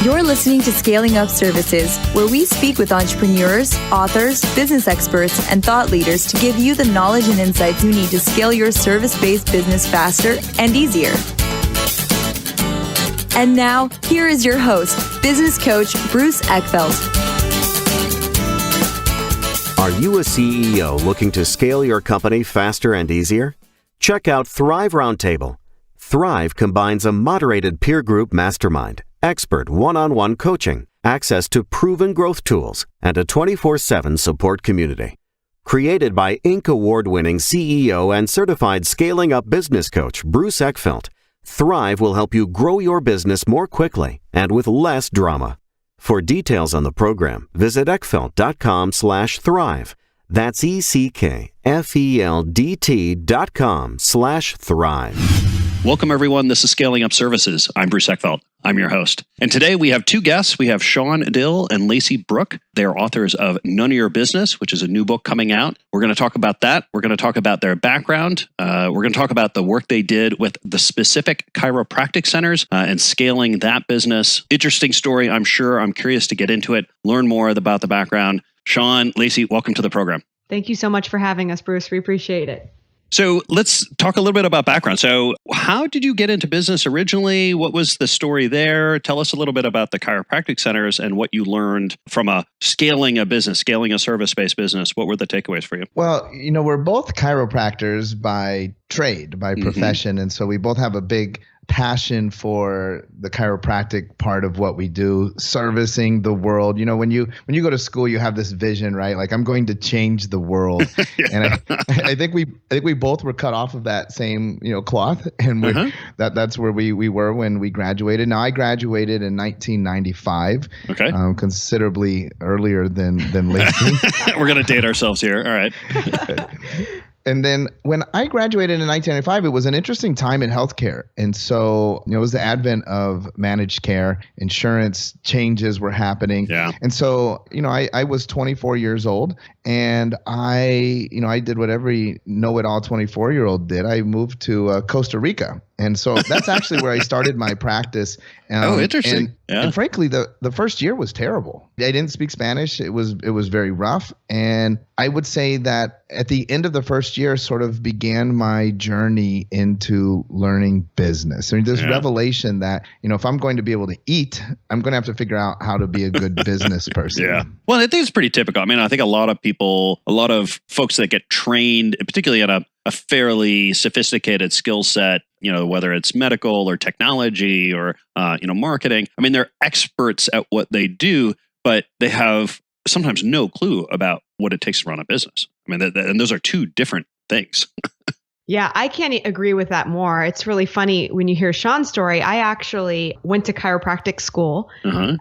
You're listening to Scaling Up Services, where we speak with entrepreneurs, authors, business experts, and thought leaders to give you the knowledge and insights you need to scale your service-based business faster and easier. And now, here is your host, business coach Bruce Eckfeldt. Are you a CEO looking to scale your company faster and easier? Check out Thrive Roundtable. Thrive combines a moderated peer group mastermind, expert one-on-one coaching, access to proven growth tools, and a 24/7 support community. Created by Inc. award-winning CEO and certified scaling up business coach Bruce Eckfeldt, Thrive will help you grow your business more quickly and with less drama. For details on the program, visit eckfeldt.com/thrive. That's ECKFELDT.com/thrive. Welcome, everyone. This is Scaling Up Services. I'm Bruce Eckfeldt. I'm your host. And today we have two guests. We have Shawn Dill and Lacey Book. They are authors of None of Your Business, which is a new book coming out. We're going to talk about that. We're going to talk about their background. We're going to talk about the work they did with the specific chiropractic centers and scaling that business. Interesting story, I'm sure. I'm curious to get into it, learn more about the background. Shawn, Lacey, welcome to the program. Thank you so much for having us, Bruce. We appreciate it. So let's talk a little bit about background. So how did you get into business originally? What was the story there? Tell us a little bit about the chiropractic centers and what you learned from scaling a business, scaling a service-based business. What were the takeaways for you? Well, we're both chiropractors by trade, by profession. And so we both have a big passion for the chiropractic part of what we do, servicing the world. When you go to school, you have this vision, right? Like, I'm going to change the world. Yeah. And I think we both were cut off of that same cloth, and that's where we were when we graduated. Now, I graduated in 1995, considerably earlier than Lacey. We're going to date ourselves here. All right. And then when I graduated in 1995, it was an interesting time in healthcare. And so, it was the advent of managed care. Insurance changes were happening. Yeah. And so, I was 24 years old, and I did what every know-it-all 24-year-old did. I moved to Costa Rica. And so that's actually where I started my practice. Interesting. And frankly, the first year was terrible. I didn't speak Spanish. It was very rough. And I would say that at the end of the first year sort of began my journey into learning business. I mean, this revelation that, if I'm going to be able to eat, I'm going to have to figure out how to be a good business person. Yeah. Well, I think it's pretty typical. I mean, I think a lot of folks that get trained, particularly at a fairly sophisticated skill set, whether it's medical or technology or, marketing. I mean, they're experts at what they do, but they have sometimes no clue about what it takes to run a business. I mean, and those are two different things. Yeah, I can't agree with that more. It's really funny when you hear Shawn's story. I actually went to chiropractic school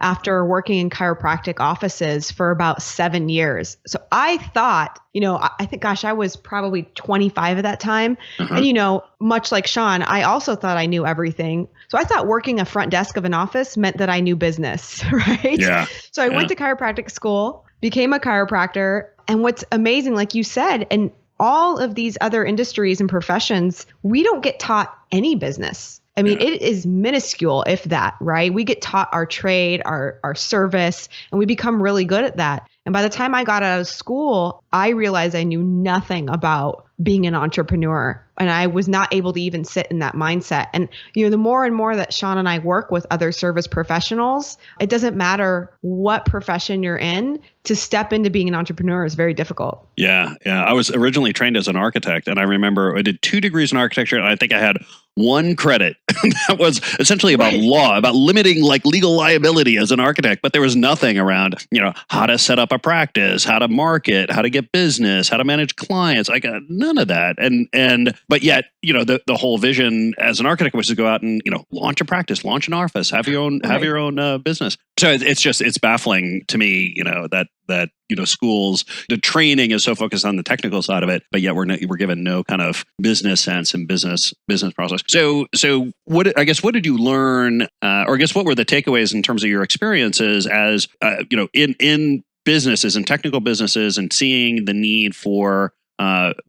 after working in chiropractic offices for about 7 years. So I thought, I think, I was probably 25 at that time. And, much like Shawn, I also thought I knew everything. So I thought working a front desk of an office meant that I knew business, right? Yeah. So I went to chiropractic school, became a chiropractor. And what's amazing, like you said, and all of these other industries and professions, we don't get taught any business. I mean, it is minuscule, if that, right? We get taught our trade, our service, and we become really good at that. And by the time I got out of school, I realized I knew nothing about being an entrepreneur. And I was not able to even sit in that mindset. And, the more and more that Shawn and I work with other service professionals, it doesn't matter what profession you're in, to step into being an entrepreneur is very difficult. Yeah. I was originally trained as an architect, and I remember I did 2 degrees in architecture, and I think I had 1 credit that was essentially about law, about limiting legal liability as an architect. But there was nothing around, how to set up a practice, how to market, how to get business, how to manage clients. I got none of that. But yet, the whole vision as an architect was to go out and, launch a practice, launch an office, have your own business. So it's baffling to me, that schools, the training is so focused on the technical side of it, but yet we're given no kind of business sense and business process. So what did you learn, or I guess what were the takeaways in terms of your experiences as in businesses and technical businesses, and seeing the need for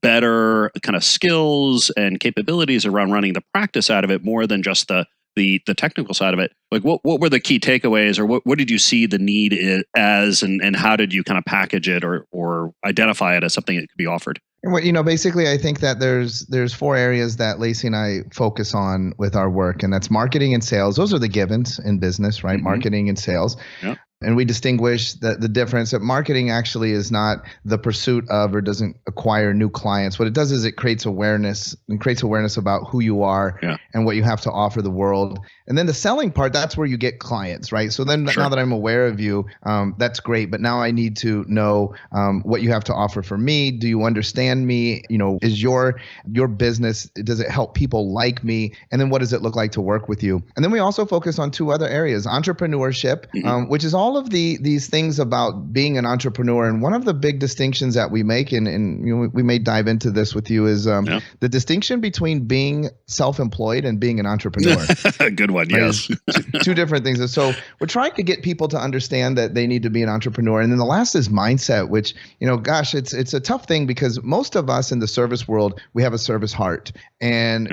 better kind of skills and capabilities around running the practice out of it, more than just the the technical side of it. Like what were the key takeaways, or what did you see the need as, and how did you kind of package it or identify it as something that could be offered? Well, basically, I think that there's 4 areas that Lacey and I focus on with our work, and that's marketing and sales. Those are the givens in business, right? Mm-hmm. Marketing and sales. Yep. And we distinguish the difference that marketing actually is not the pursuit of or doesn't acquire new clients. What it does is it creates awareness about who you are and what you have to offer the world. And then the selling part, that's where you get clients, right? So then now that I'm aware of you, that's great. But now I need to know what you have to offer for me. Do you understand me? Is your business, does it help people like me? And then what does it look like to work with you? And then we also focus on 2 other areas, entrepreneurship, which is all of these things about being an entrepreneur. And one of the big distinctions that we make, and we may dive into this with you, is the distinction between being self-employed and being an entrepreneur. Good one, yes. Two different things. And so we're trying to get people to understand that they need to be an entrepreneur. And then the last is mindset, which, it's a tough thing because most of us in the service world, we have a service heart. And,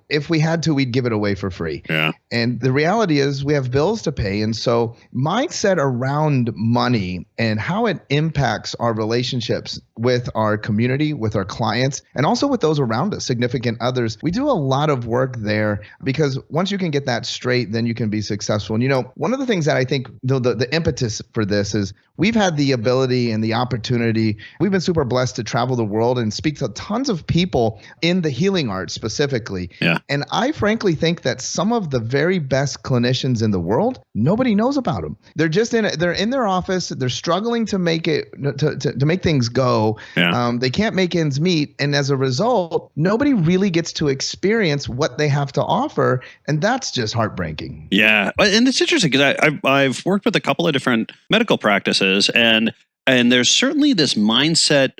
if we had to, we'd give it away for free. Yeah. And the reality is we have bills to pay. And so mindset around money and how it impacts our relationships with our community, with our clients, and also with those around us, significant others. We do a lot of work there because once you can get that straight, then you can be successful. And one of the things that I think the impetus for this is we've had the ability and the opportunity. We've been super blessed to travel the world and speak to tons of people in the healing arts specifically. Yeah. And I frankly think that some of the very best clinicians in the world, nobody knows about them. They're in their office. They're struggling to make it to make things go. Yeah. They can't make ends meet, and as a result, nobody really gets to experience what they have to offer, and that's just heartbreaking. Yeah, and it's interesting because I've worked with a couple of different medical practices, and there's certainly this mindset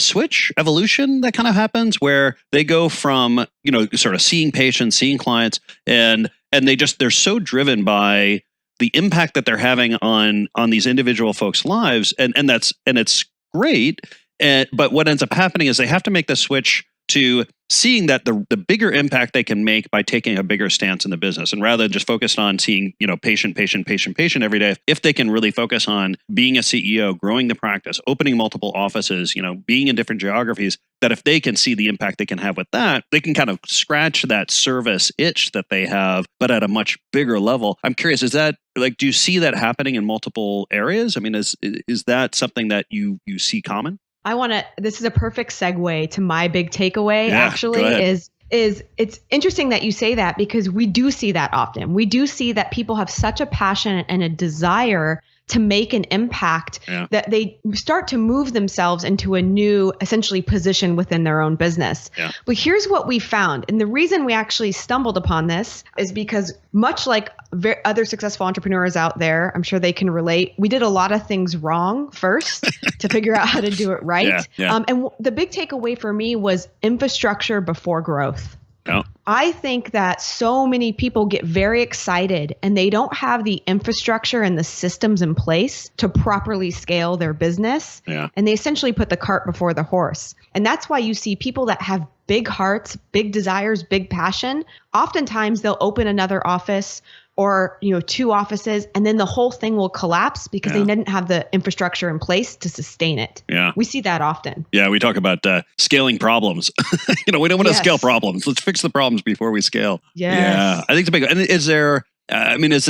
switch evolution that kind of happens where they go from sort of seeing patients, seeing clients, and they're so driven by the impact that they're having on these individual folks' lives, and it's great. But what ends up happening is they have to make the switch to seeing that the bigger impact they can make by taking a bigger stance in the business, and rather than just focused on seeing patient every day, if they can really focus on being a CEO, growing the practice, opening multiple offices, being in different geographies, that if they can see the impact they can have with that, they can kind of scratch that service itch that they have, but at a much bigger level. I'm curious, is that do you see that happening in multiple areas? I mean, is that something that you see common? This is a perfect segue to my big takeaway, is it's interesting that you say that because we do see that often. We do see that people have such a passion and a desire to make an impact that they start to move themselves into a new, essentially, position within their own business. Yeah. But here's what we found. And the reason we actually stumbled upon this is because much like other successful entrepreneurs out there, I'm sure they can relate, we did a lot of things wrong first to figure out how to do it right. Yeah. And the big takeaway for me was infrastructure before growth. Yeah. I think that so many people get very excited and they don't have the infrastructure and the systems in place to properly scale their business. Yeah. And they essentially put the cart before the horse. And that's why you see people that have big hearts, big desires, big passion. Oftentimes they'll open another office or 2 offices, and then the whole thing will collapse because they didn't have the infrastructure in place to sustain it. Yeah. We see that often. Yeah, we talk about scaling problems. We don't want to scale problems. Let's fix the problems before we scale. Yes. Yeah, I think it's big. And is there, is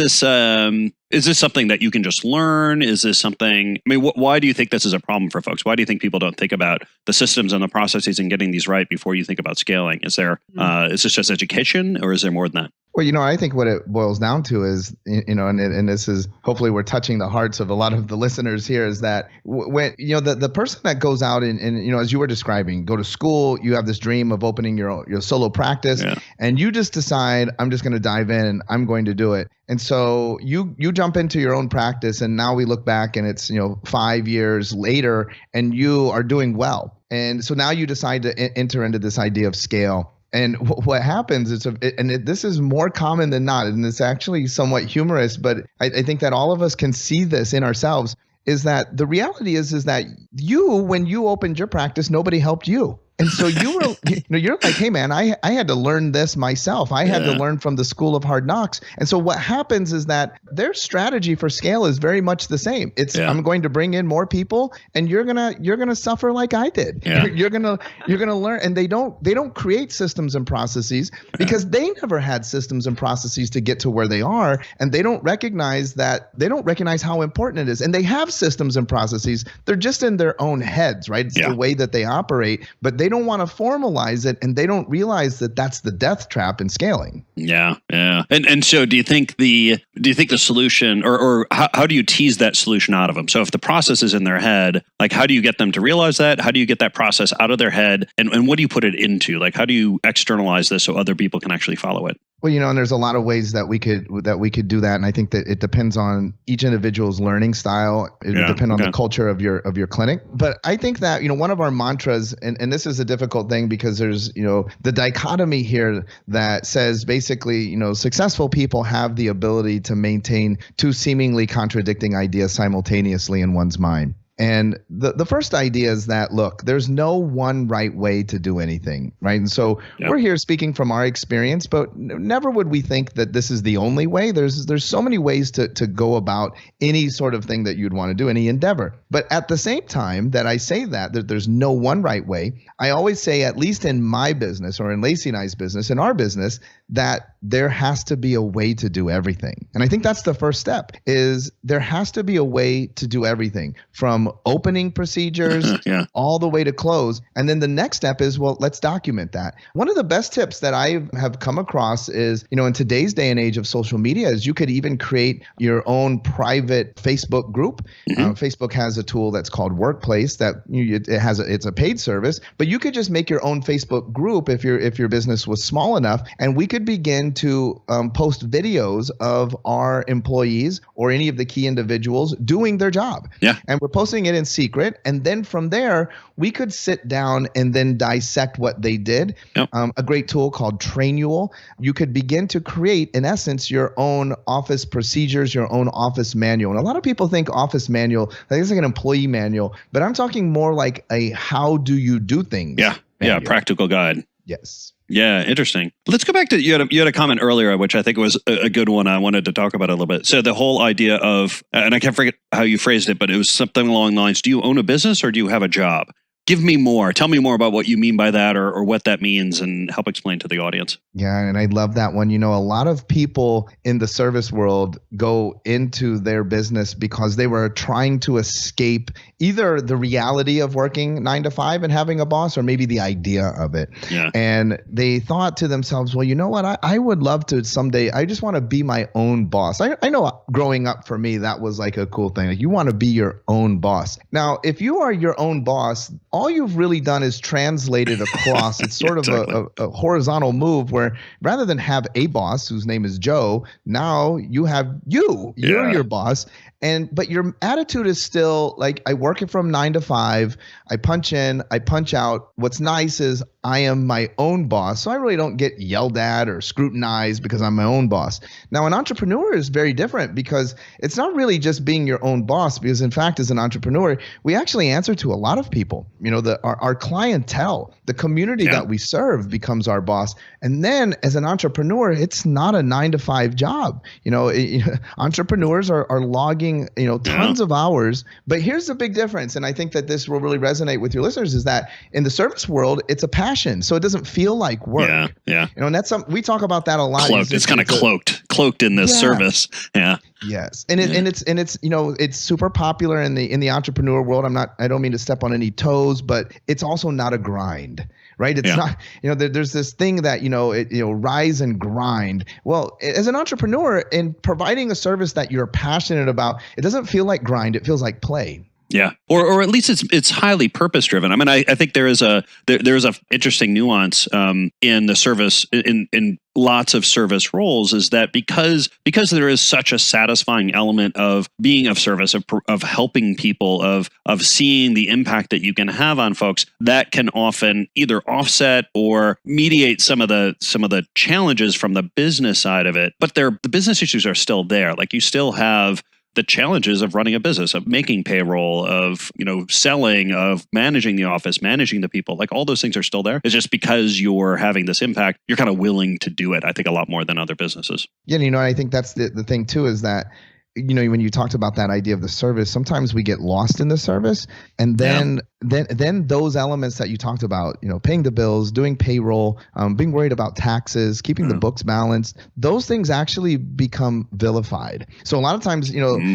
this something that you can just learn? Is this something, why do you think this is a problem for folks? Why do you think people don't think about the systems and the processes and getting these right before you think about scaling? Is this just education, or is there more than that? Well, I think what it boils down to is, and this is, hopefully we're touching the hearts of a lot of the listeners here, is that when, the person that goes out and as you were describing, go to school, you have this dream of opening your solo practice, and you just decide, I'm just going to dive in and I'm going to do it. And so you jump into your own practice, and now we look back and it's 5 years later and you are doing well. And so now you decide to enter into this idea of scale. And what happens is, this is more common than not, and it's actually somewhat humorous, but I think that all of us can see this in ourselves, is that the reality is that when you opened your practice, nobody helped you. And so you're like, hey man, I had to learn this myself. I had to learn from the school of hard knocks. And so what happens is that their strategy for scale is very much the same. It's I'm going to bring in more people, and you're gonna suffer like I did. Yeah. You're gonna learn. And they don't create systems and processes because they never had systems and processes to get to where they are, and they don't recognize how important it is. And they have systems and processes. They're just in their own heads, right? It's the way that they operate, but they don't want to formalize it, and they don't realize that that's the death trap in scaling. Yeah. And so do you think the solution, or how do you tease that solution out of them? So if the process is in their head, like how do you get them to realize that? How do you get that process out of their head? And what do you put it into? Like how do you externalize this so other people can actually follow it? Well, and there's a lot of ways that we could do that, and I think that it depends on each individual's learning style. It would depend on the culture of your clinic. But I think that one of our mantras, and this is a difficult thing because there's the dichotomy here that says basically successful people have the ability to maintain two seemingly contradicting ideas simultaneously in one's mind. And the first idea is that, look, there's no one right way to do anything, right? And so we're here speaking from our experience, but never would we think that this is the only way. There's so many ways to go about any sort of thing that you'd want to do, any endeavor. But at the same time that I say that there's no one right way, I always say, at least in my business or in Lacey and I's business, in our business, that there has to be a way to do everything. And I think that's the first step, is there has to be a way to do everything, from opening procedures all the way to close. And then the next step is, well, let's document that. One of the best tips that I have come across is, in today's day and age of social media, is you could even create your own private Facebook group. Facebook has a tool that's called Workplace that it's a paid service, but you could just make your own Facebook group if your business was small enough, and we could begin to post videos of our employees or any of the key individuals doing their job. And we're posting it in secret, and then from there we could sit down and then dissect what they did. A great tool called Trainual. You could begin to create, in essence, your own office procedures, your own office manual. And a lot of people think office manual, like it's like an employee manual, but I'm talking more like a how do you do things manual. Practical guide. Yes. Yeah, interesting. Let's go back to you had a comment earlier, which I think was a good one. I wanted to talk about it a little bit. So the whole idea of, and I can't forget how you phrased it, but it was something along the lines: do you own a business or do you have a job? Give me more. Tell me more about what you mean by that, or what that means, and help explain to the audience. Yeah, and I love that one. A lot of people in the service world go into their business because they were trying to escape either the reality of working 9 to 5 and having a boss, or maybe the idea of it. And they thought to themselves, well, you know what? I would love to someday, I just want to be my own boss. I know growing up for me, that was like a cool thing. Like, you want to be your own boss. Now, if you are your own boss, all you've really done is translate it across. It's sort of a horizontal move where rather than have a boss whose name is Joe, now you have you're your boss. But your attitude is still like, I work it from 9 to 5. I punch in, I punch out. What's nice is I am my own boss. So I really don't get yelled at or scrutinized because I'm my own boss. Now, an entrepreneur is very different because it's not really just being your own boss, because in fact, as an entrepreneur, we actually answer to a lot. Of people, our clientele, the community that we serve becomes our boss. And then as an entrepreneur, it's not a 9 to 5 job. Entrepreneurs are logging, tons of hours. But here's the big difference. And I think that this will really resonate with your listeners, is that in the service world, it's a passion. So it doesn't feel like work. And that's we talk about that a lot. Cloaked. It's kind of cloaked in this service. Yes. And it's super popular in the entrepreneur world. I don't mean to step on any toes, but it's also not a grind, right? It's not, there's this thing that, rise and grind. Well, as an entrepreneur, in providing a service that you're passionate about, it doesn't feel like grind. It feels like play. Yeah, or at least it's highly purpose driven. I mean, I think there's a interesting nuance in the service in lots of service roles, is that because there is such a satisfying element of being of service, of helping people, of seeing the impact that you can have on folks, that can often either offset or mediate some of the challenges from the business side of it. But the business issues are still there. Like, you still have the challenges of running a business, of making payroll, of, selling, of managing the office, managing the people. Like all those things are still there. It's just because you're having this impact, you're kind of willing to do it, I think, a lot more than other businesses. Yeah, I think that's the thing too, is that when you talked about that idea of the service, sometimes we get lost in the service, and then those elements that you talked about, paying the bills, doing payroll, being worried about taxes, keeping the books balanced, those things actually become vilified. So a lot of times,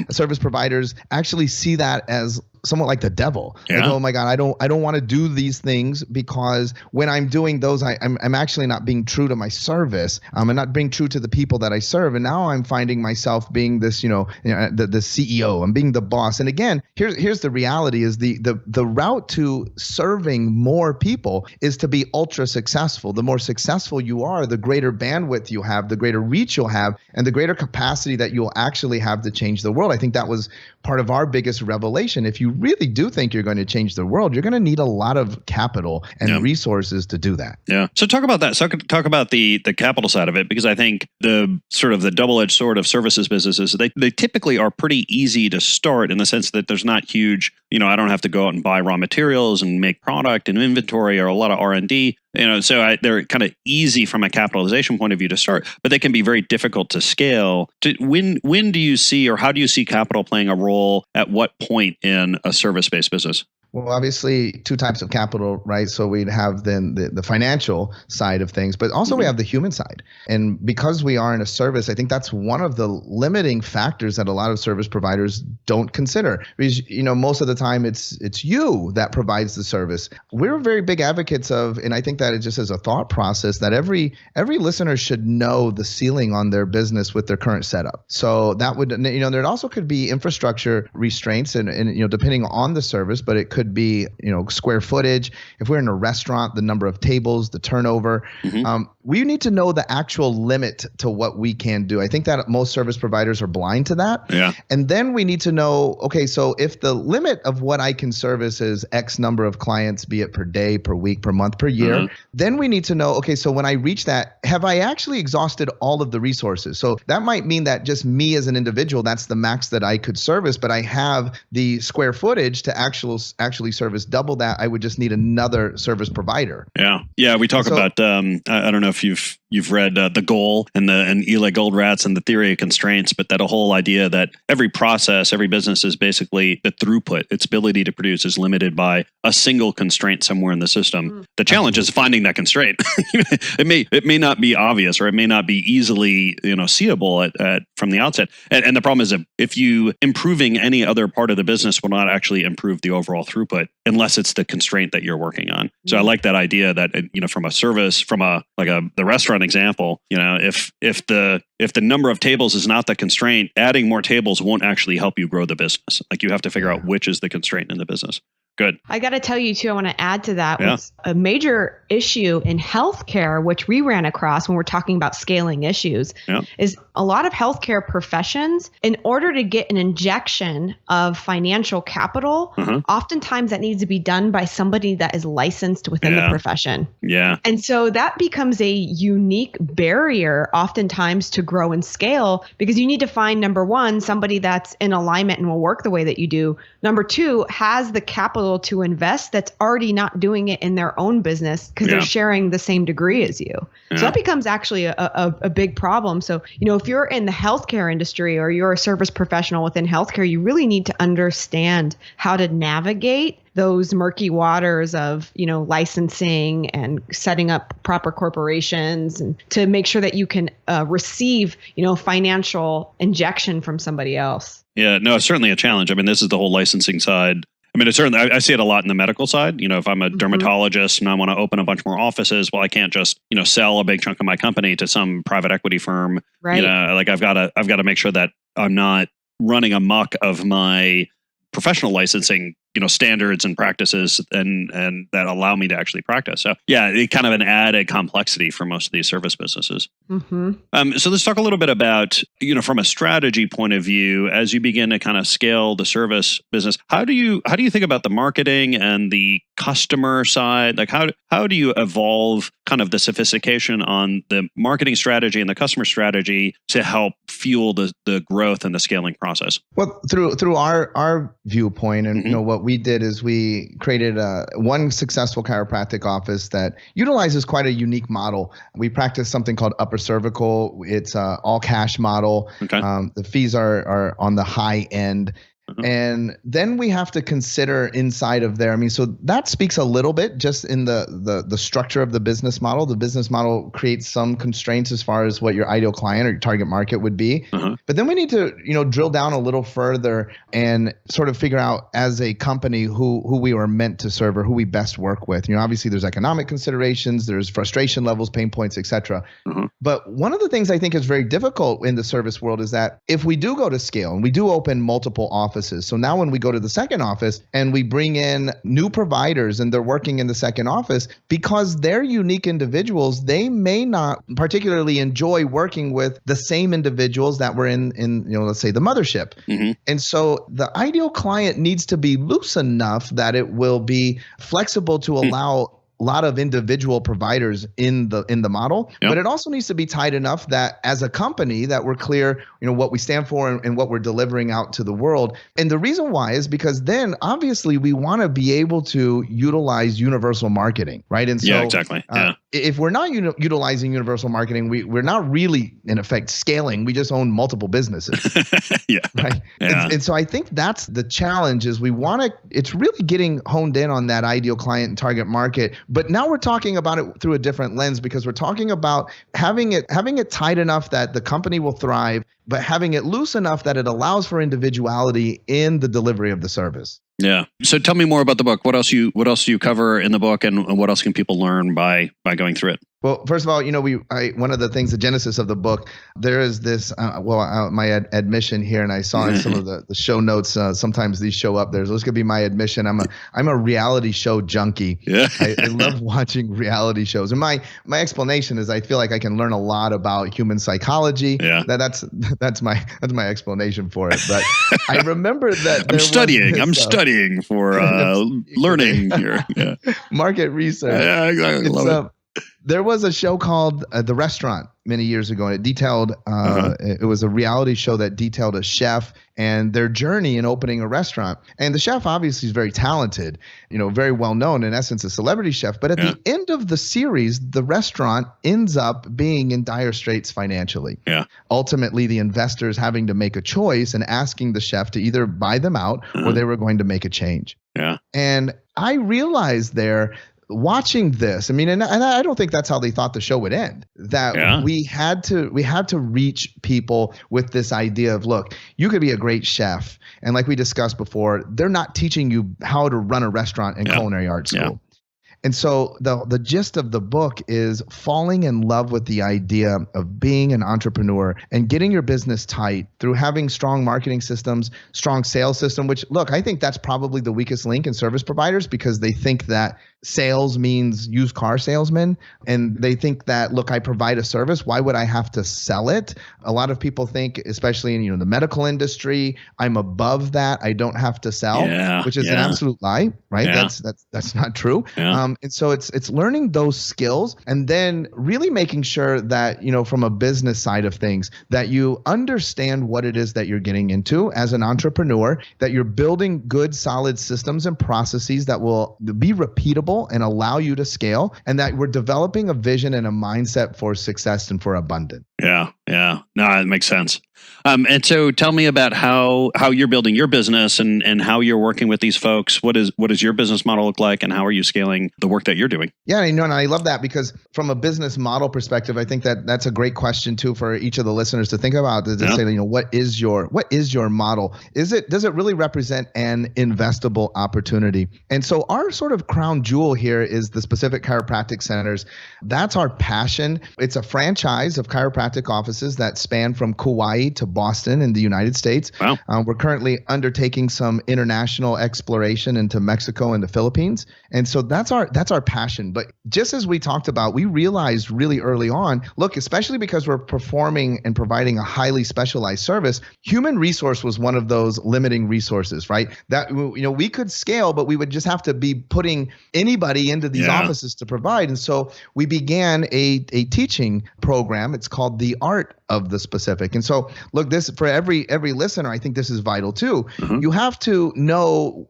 service providers actually see that as somewhat like the devil. Yeah. Like, oh my God, I don't want to do these things, because when I'm doing those, I'm actually not being true to my service. I'm not being true to the people that I serve. And now I'm finding myself being this, the CEO. I'm being the boss. And again, here's the reality: is the route to serving more people is to be ultra successful. The more successful you are, the greater bandwidth you have, the greater reach you'll have, and the greater capacity that you'll actually have to change the world. I think that was part of our biggest revelation. If you really do think you're going to change the world, you're going to need a lot of capital and resources to do that. Yeah. So talk about that. So talk about the capital side of it, because I think the sort of the double-edged sword of services businesses, they typically are pretty easy to start, in the sense that there's not huge, I don't have to go out and buy raw materials and make product and inventory or a lot of R&D. So they're kind of easy from a capitalization point of view to start, but they can be very difficult to scale. When do you see, or how do you see capital playing a role at what point in a service-based business? Well, obviously, two types of capital, right? So we'd have then the financial side of things, but also we have the human side. And because we are in a service, I think that's one of the limiting factors that a lot of service providers don't consider. Because, most of the time it's you that provides the service. We're very big advocates of, and I think that it just as a thought process, that every listener should know the ceiling on their business with their current setup. So that would, there also could be infrastructure restraints and depending on the service, but it could be, square footage. If we're in a restaurant, the number of tables, the turnover. We need to know the actual limit to what we can do. I think that most service providers are blind to that. Yeah. And then we need to know, okay, so if the limit of what I can service is X number of clients, be it per day, per week, per month, per year, then we need to know, okay, so when I reach that, have I actually exhausted all of the resources? So that might mean that just me as an individual, that's the max that I could service, but I have the square footage to actually service double that. I would just need another service provider. Yeah. Yeah. We talk about, I don't know if you've read The Goal and Eli Goldratz and the theory of constraints, but that a whole idea that every process, every business is basically the throughput, its ability to produce is limited by a single constraint somewhere in the system. The challenge is finding that constraint. It may not be obvious, or it may not be easily, seeable from the outset. And the problem is that if you improving any other part of the business will not actually improve the overall throughput unless it's the constraint that you're working on. So I like that idea that, from a service, from the restaurant example, if the number of tables is not the constraint, adding more tables won't actually help you grow the business. Like, you have to figure out which is the constraint in the business. Good. I got to tell you too, I want to add to that. Yeah. A major issue in healthcare, which we ran across when we're talking about scaling issues, is a lot of healthcare professions, in order to get an injection of financial capital, oftentimes that needs to be done by somebody that is licensed within the profession. Yeah. And so that becomes a unique barrier oftentimes to grow and scale, because you need to find, number one, somebody that's in alignment and will work the way that you do. Number two, has the capital to invest that's already not doing it in their own business, because they're sharing the same degree as you. So that becomes actually a big problem. So, if you're in the healthcare industry or you're a service professional within healthcare, you really need to understand how to navigate those murky waters of, licensing and setting up proper corporations, and to make sure that you can receive, financial injection from somebody else. Yeah, no, it's certainly a challenge. I mean, this is the whole licensing side. I mean, it's certainly, I see it a lot in the medical side. If I'm a dermatologist and I want to open a bunch more offices, well, I can't just, sell a big chunk of my company to some private equity firm. Right. I've got to make sure that I'm not running amok of my professional licensing standards and practices and that allow me to actually practice. So yeah, it kind of an added complexity for most of these service businesses. Mm-hmm. So let's talk a little bit about, from a strategy point of view, as you begin to kind of scale the service business, how do you think about the marketing and the customer side? Like how do you evolve kind of the sophistication on the marketing strategy and the customer strategy to help fuel the growth and the scaling process? Well, through our viewpoint, and what we did is we created one successful chiropractic office that utilizes quite a unique model. We practice something called upper cervical. It's a all cash model. Okay. The fees are on the high end. And then we have to consider inside of there. So that speaks a little bit just in the structure of the business model. The business model creates some constraints as far as what your ideal client or your target market would be. But then we need to, drill down a little further and sort of figure out as a company who we are meant to serve or who we best work with. Obviously there's economic considerations, there's frustration levels, pain points, etc. But one of the things I think is very difficult in the service world is that if we do go to scale and we do open multiple offices, so now when we go to the second office and we bring in new providers and they're working in the second office, because they're unique individuals, they may not particularly enjoy working with the same individuals that were in let's say the mothership. And so the ideal client needs to be loose enough that it will be flexible to allow a lot of individual providers in the model, but it also needs to be tight enough that as a company that we're clear, what we stand for and what we're delivering out to the world. And the reason why is because then obviously we want to be able to utilize universal marketing, right? And so exactly. If we're not utilizing universal marketing, we're not really in effect scaling. We just own multiple businesses. Right. And so I think that's the challenge is it's really getting honed in on that ideal client and target market. But now we're talking about it through a different lens because we're talking about having it tight enough that the company will thrive, but having it loose enough that it allows for individuality in the delivery of the service. Yeah. So tell me more about the book. What else do you cover in the book, and what else can people learn by going through it? Well, first of all, one of the things, the genesis of the book, there is this, my admission here, and I saw in some of the show notes, sometimes these show up there. So this could be my admission. I'm a reality show junkie. Yeah. I love watching reality shows. And my explanation is I feel like I can learn a lot about human psychology. Yeah. That's my explanation for it. But I remember that I'm studying for learning here. Yeah. Market research. Yeah, exactly. Love it. There was a show called The Restaurant many years ago, and it detailed, it was a reality show that detailed a chef and their journey in opening a restaurant. And the chef obviously is very talented, very well known, in essence, a celebrity chef. But at the end of the series, the restaurant ends up being in dire straits financially. Yeah. Ultimately, the investors having to make a choice and asking the chef to either buy them out or they were going to make a change. Yeah. And I realized there, watching this, and I don't think that's how they thought the show would end. That we had to reach people with this idea of, look, you could be a great chef, and like we discussed before, they're not teaching you how to run a restaurant in culinary arts school. And so the gist of the book is falling in love with the idea of being an entrepreneur and getting your business tight through having strong marketing systems, strong sales system, which, look, I think that's probably the weakest link in service providers because they think that sales means used car salesman. And they think that, look, I provide a service. Why would I have to sell it? A lot of people think, especially in the medical industry, I'm above that. I don't have to sell, which is an absolute lie, right? Yeah. That's not true. Yeah. And so it's learning those skills and then really making sure that, from a business side of things, that you understand what it is that you're getting into as an entrepreneur, that you're building good, solid systems and processes that will be repeatable and allow you to scale, and that we're developing a vision and a mindset for success and for abundance. Yeah. No, it makes sense. And so tell me about how you're building your business and how you're working with these folks. What does your business model look like, and how are you scaling the work that you're doing? Yeah, and I love that because from a business model perspective, I think that's a great question too for each of the listeners to think about. To say, what is your model? Does it really represent an investable opportunity? And so our sort of crown jewel here is the specific chiropractic centers. That's our passion. It's a franchise of chiropractic offices that span from Kauai to Boston in the United States. Wow. We're currently undertaking some international exploration into Mexico and the Philippines. And so that's our passion. But just as we talked about, we realized really early on, look, especially because we're performing and providing a highly specialized service, human resource was one of those limiting resources, right? That, we could scale, but we would just have to be putting anybody into these offices to provide. And so we began a teaching program. It's called The Art of the Specific. And so look, this for every listener, I think this is vital too. Mm-hmm. You have to know,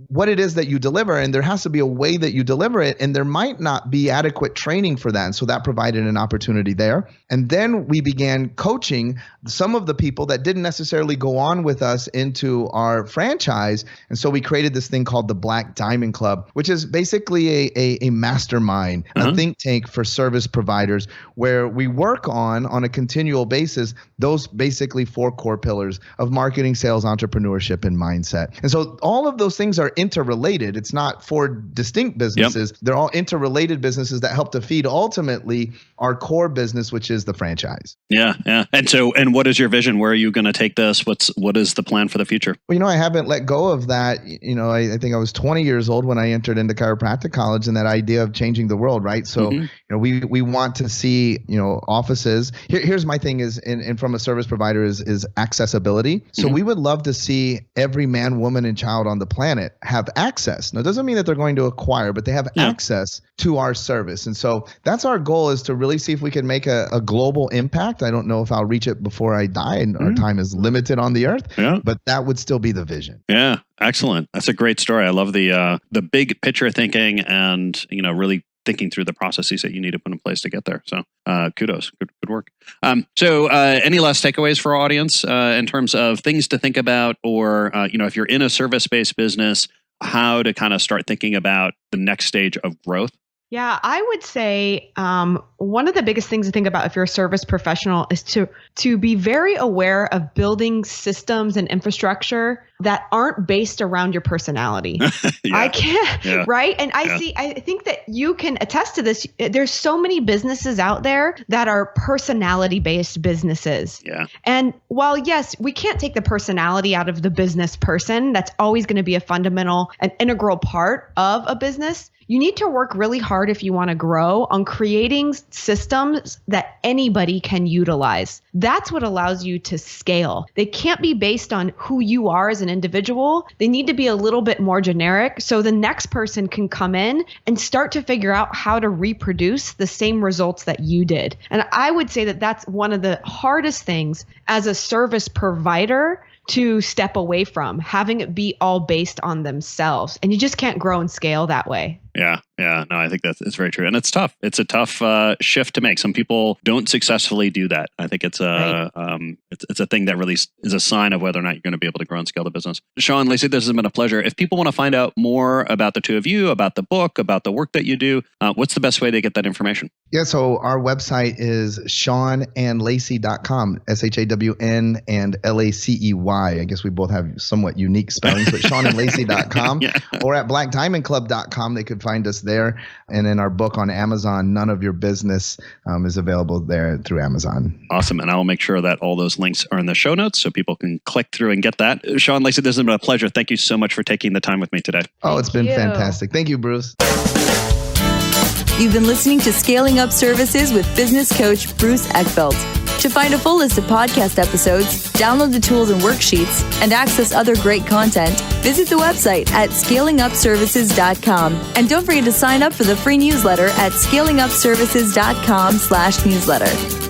what it is that you deliver, and there has to be a way that you deliver it. And there might not be adequate training for that. And so that provided an opportunity there. And then we began coaching some of the people that didn't necessarily go on with us into our franchise. And so we created this thing called the Black Diamond Club, which is basically a mastermind, a think tank for service providers, where we work on a continual basis those basically 4 core pillars of marketing, sales, entrepreneurship, and mindset. And so all of those things are interrelated. It's not 4 distinct businesses. Yep. They're all interrelated businesses that help to feed ultimately our core business, which is the franchise. Yeah. And what is your vision? Where are you going to take this? What is the plan for the future? Well, I haven't let go of that. I think I was 20 years old when I entered into chiropractic college, and that idea of changing the world, right? So, we want to see, offices. Here's my thing is, and from a service provider is accessibility. So we would love to see every man, woman, and child on the planet have access. Now, it doesn't mean that they're going to acquire, but they have access to our service. And so that's our goal, is to really see if we can make a global impact. I don't know if I'll reach it before I die, and our time is limited on the earth, but that would still be the vision. Yeah. Excellent. That's a great story. I love the big picture thinking and, really thinking through the processes that you need to put in place to get there. So kudos. Good work. So any last takeaways for our audience in terms of things to think about, or, if you're in a service-based business, how to kind of start thinking about the next stage of growth? Yeah, I would say one of the biggest things to think about if you're a service professional is to be very aware of building systems and infrastructure that aren't based around your personality. I can't, right? And I think that you can attest to this. There's so many businesses out there that are personality-based businesses. Yeah. And while, yes, we can't take the personality out of the business person, that's always going to be a fundamental and integral part of a business. You need to work really hard if you want to grow on creating systems that anybody can utilize. That's what allows you to scale. They can't be based on who you are as an individual. They need to be a little bit more generic so the next person can come in and start to figure out how to reproduce the same results that you did. And I would say that that's one of the hardest things as a service provider to step away from, having it be all based on themselves. And you just can't grow and scale that way. Yeah. No, I think it's very true. And it's tough. It's a tough shift to make. Some people don't successfully do that. I think it's it's a thing that really is a sign of whether or not you're going to be able to grow and scale the business. Shawn, Lacey, this has been a pleasure. If people want to find out more about the two of you, about the book, about the work that you do, what's the best way to get that information? Yeah, so our website is shawnandlacey.com, SHAWN and LACEY. I guess we both have somewhat unique spellings, but shawnandlacey.com or at blackdiamondclub.com. They could find us there. And then our book on Amazon, None of Your Business, is available there through Amazon. Awesome. And I will make sure that all those links are in the show notes so people can click through and get that. Shawn, Lacey, this has been a pleasure. Thank you so much for taking the time with me today. Oh, it's been fantastic. Thank you, Bruce. You've been listening to Scaling Up Services with business coach Bruce Eckfeldt. To find a full list of podcast episodes, download the tools and worksheets, and access other great content, visit the website at scalingupservices.com. And don't forget to sign up for the free newsletter at scalingupservices.com/newsletter.